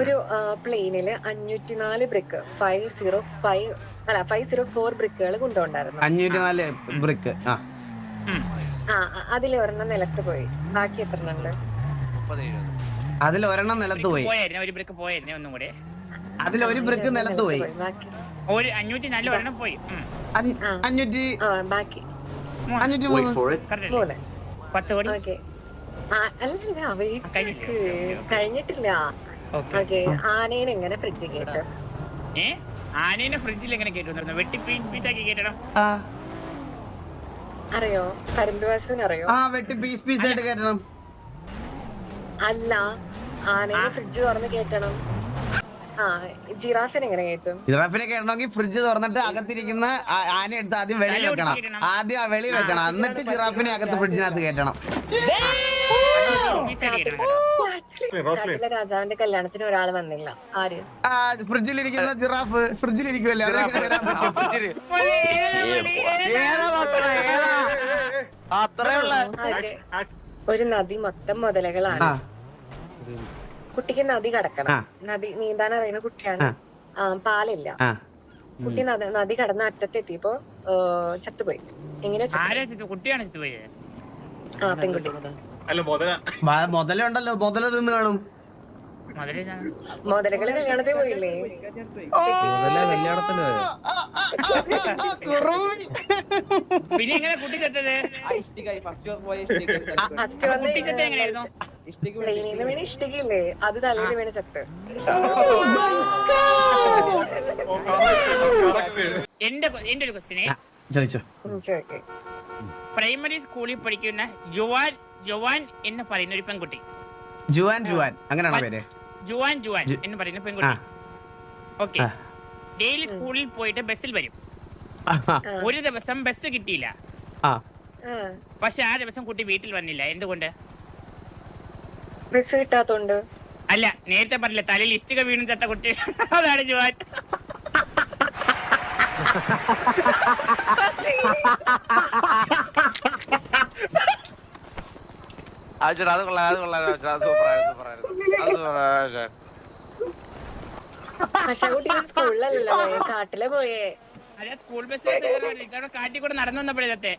ഒരു പ്ലെയിനില് 504 brick 504 ബ്രിക്കുകൾ കൊണ്ടുപോണ്ടായിരുന്നു. 504 brick. അതിലൊരെണ്ണം നിലത്ത് പോയി. ബാക്കി എത്ര ഉണ്ട്? അതിലൊരെണ്ണം നിലത്ത് പോയി. ഒരു ബ്രിക്ക് പോയായിരുന്നു ഒന്നും കൂടെ. അതിലൊരു ബ്രിക്ക് നിലത്ത് പോയി. ബാക്കി ഒരു 504 ഒരെണ്ണം പോയി. 500 ബാക്കി 503. 10 കോടി. ഓക്കെ. അല്ലല്ല, കഴിഞ്ഞിട്ടില്ല. ഓക്കെ. ആനേനെ എങ്ങനെ ഫ്രിഡ്ജ് കേട്ടും? ആനേനെ ഫ്രിഡ്ജിൽ എങ്ങനെ കേട്ടു? വെട്ടി പീസാക്കി കേട്ടണം. അറിയോ? പരന്തുവാസിന് അറിയോ? വെട്ടി പീസ് ആയിട്ട് കേട്ടണം. അല്ല, ആനേനെ ഫ്രിഡ്ജ് തുറന്ന് കേട്ടണം. ജിറാഫിനെ എങ്ങനെ കേട്ടും? ജിറാഫിനെ കേട്ടണമെങ്കിൽ ഫ്രിഡ്ജ് തുറന്നിട്ട് അകത്തിരിക്കുന്ന ആന എടുത്ത് ആദ്യം വെളിയിൽ വെക്കണം. ആദ്യം വെളി വെക്കണം, എന്നിട്ട് ജിറാഫിനെ അകത്ത് ഫ്രിഡ്ജിനകത്ത് കേട്ടണം. രാജാവിന്റെ കല്യാണത്തിന് ഒരാൾ വന്നില്ല. ആര്? ഫ്രിഡ്ജിലിരിക്കുന്ന ജിറാഫ് ഫ്രിഡ്ജിലിരിക്കുമല്ലേ, അതിലേക്ക് വരാൻ പറ്റും. ഒരു നദി മൊത്തം മുതലകളാണ്. കുട്ടിക്ക് നദി കടക്കണം. നദി നീന്താൻ അറിയുന്ന കുട്ടിയാണ്. പാലില്ല. കുട്ടി നദി കടന്ന അറ്റത്തെത്തിയപ്പോ ചത്തുപോയി. എങ്ങനെ? പെൺകുട്ടി. മുതലുണ്ടല്ലോ, മുതല തിന്ന് കാണും. മുതലകള് കല്യാണത്തിന് പോയില്ലേ? പിന്നെ എങ്ങനെ കുട്ടി ചത്തത്? ഫസ്റ്റ് വന്ന് പ്ലെയിനിൽ നിന്ന് വീണ് ഇഷ്ടികയില്ലേ, അത് തലയിൽ വീണ് ചത്ത്. എന്റെ ഒരു ക്വസ്റ്റിനെ ചോദിച്ചോ. പ്രൈമറി സ്കൂളിൽ പഠിക്കുന്ന ജുവാൻ എന്ന് പറയുന്ന ഒരു പെൺകുട്ടി. ജുവാൻ അങ്ങനെയാണോ പേര്? ജുവാൻ എന്ന് പറയുന്ന പെൺകുട്ടി. ഓക്കെ. ഡെയിലി സ്കൂളിൽ പോയിട്ട് ബസ്സിൽ വരും. ഒരു ദിവസം ബസ് കിട്ടിയില്ല. പക്ഷെ ആ ദിവസം കുട്ടി വീട്ടിൽ വന്നില്ല. എന്തുകൊണ്ട്? ബസ് കിട്ടാത്തോണ്ട്. അല്ല, നേരത്തെ പറഞ്ഞില്ല, തലയിൽ ഇഷ്ടിക വീണും ചത്ത കുട്ടി. അതാണ് ജുവാൻ. പക്ഷെ കുട്ടി സ്കൂളിലല്ലോ പോയെ, കാട്ടിലെ പോയേ. അല്ല, സ്കൂൾ ബസ്സിൽ കാട്ടി കൂടെ നടന്നു വന്നപ്പോഴത്തെ